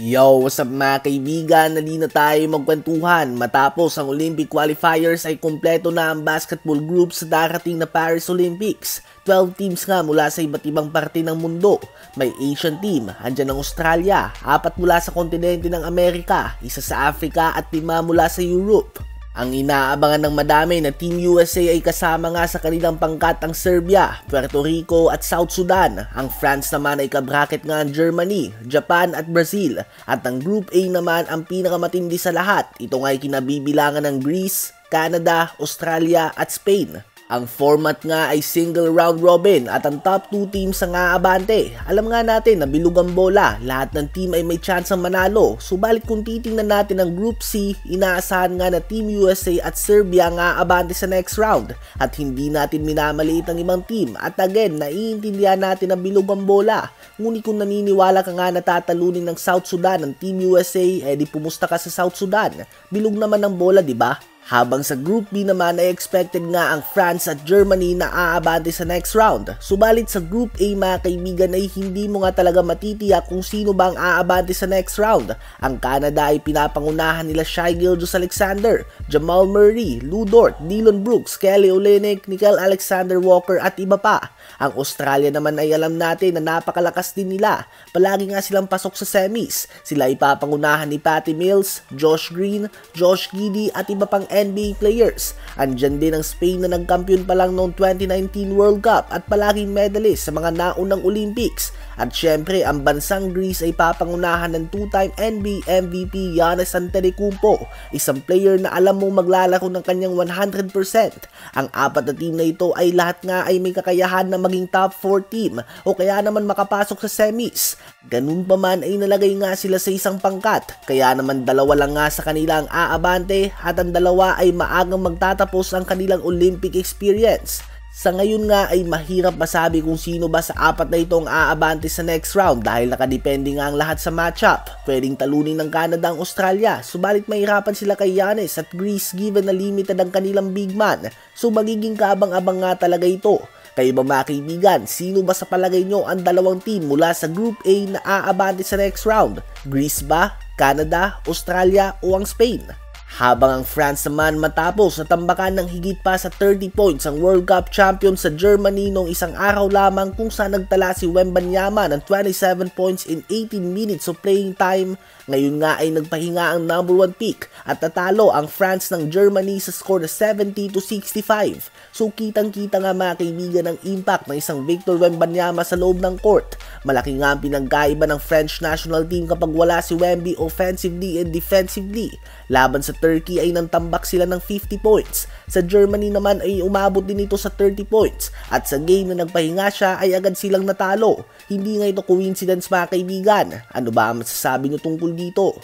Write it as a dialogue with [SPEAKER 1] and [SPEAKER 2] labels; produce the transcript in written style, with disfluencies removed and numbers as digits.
[SPEAKER 1] Yo, what's up mga kaibigan? Nali na tayo magkwentuhan. Matapos ang Olympic qualifiers ay kumpleto na ang basketball group sa darating na Paris Olympics. 12 teams nga mula sa iba't ibang parte ng mundo. May Asian team, andyan ang Australia, 4 mula sa kontinente ng Amerika, 1 sa Africa at 5 mula sa Europe. Ang inaabangan ng madami na Team USA ay kasama nga sa kanilang pangkat ang Serbia, Puerto Rico at South Sudan. Ang France naman ay kabracket nga ang Germany, Japan at Brazil. At ang Group A naman ang pinakamatindi sa lahat. Ito nga ay kinabibilangan ng Greece, Canada, Australia at Spain. Ang format nga ay single round robin at ang top 2 teams ang aabante. Alam nga natin na bilog ang bola, lahat ng team ay may chance ang manalo. Subalit kung titingnan natin ang Group C, inaasahan nga na Team USA at Serbia ang aabante sa next round. At hindi natin minamaliit ang ibang team. At again, naiintindihan natin na bilog ang bola. Ngunit kung naniniwala ka nga na tatalunin ng South Sudan ng Team USA, di pumusta ka sa South Sudan. Bilog naman ang bola, di ba? Habang sa Group B naman ay expected nga ang France at Germany na aabante sa next round. Subalit sa Group A mga kaibigan ay hindi mo nga talaga matitiyak kung sino ba ang aabante sa next round. Ang Canada ay pinapangunahan nila Shai Gilgeous-Alexander, Jamal Murray, Lu Dort, Dillon Brooks, Kelly Olynyk, Nickeil Alexander-Walker at iba pa. Ang Australia naman ay alam natin na napakalakas din nila. Palagi nga silang pasok sa semis. Sila ay papangunahan ni Patty Mills, Josh Green, Josh Giddey at iba pang NBA players. Andyan din ang Spain na nagkampiyon pa lang noong 2019 World Cup at palaging medalist sa mga naunang Olympics. At syempre, ang bansang Greece ay papangunahan ng 2-time NBA MVP Giannis Antetokounmpo, isang player na alam mong maglalaro ng kanyang 100%. Ang 4 na team na ito ay lahat nga ay may kakayahan na maging top 4 team o kaya naman makapasok sa semis. Ganun pa man ay nalagay nga sila sa isang pangkat, kaya naman 2 lang nga sa kanila ang aabante at ang 2 ay maagang magtatapos ang kanilang Olympic experience. Sa ngayon nga ay mahirap masabi kung sino ba sa 4 na ito ang aabante sa next round dahil nakadepende nga ang lahat sa matchup. Pwedeng talunin ng Canada ang Australia, subalit mahirapan sila kay Giannis at Greece given na limited ang kanilang big man. So magiging kaabang-abang nga talaga ito. Kayo ba mga kaibigan, sino ba sa palagay nyo ang 2 team mula sa Group A na aabante sa next round? Greece ba, Canada, Australia o ang Spain? Habang ang France naman matapos natambakan ng higit pa sa 30 points ang World Cup champion sa Germany noong isang araw lamang kung saan nagtala si Wembanyama ng 27 points in 18 minutes of playing time. Ngayon nga ay nagpahinga ang number 1 pick at natalo ang France ng Germany sa score na 70-65. So kitang-kita nga mga kaibigan ang impact ng isang Victor Wembanyama sa loob ng court. Malaki nga ang pinagkaiba ng French national team kapag wala si Wemby offensively and defensively. Laban sa Turkey ay nantambak sila ng 50 points. Sa Germany naman ay umabot din ito sa 30 points. At sa game na nagpahinga siya ay agad silang natalo. Hindi nga ito coincidence mga kaibigan. Ano ba ang masasabi nyo tungkol dito?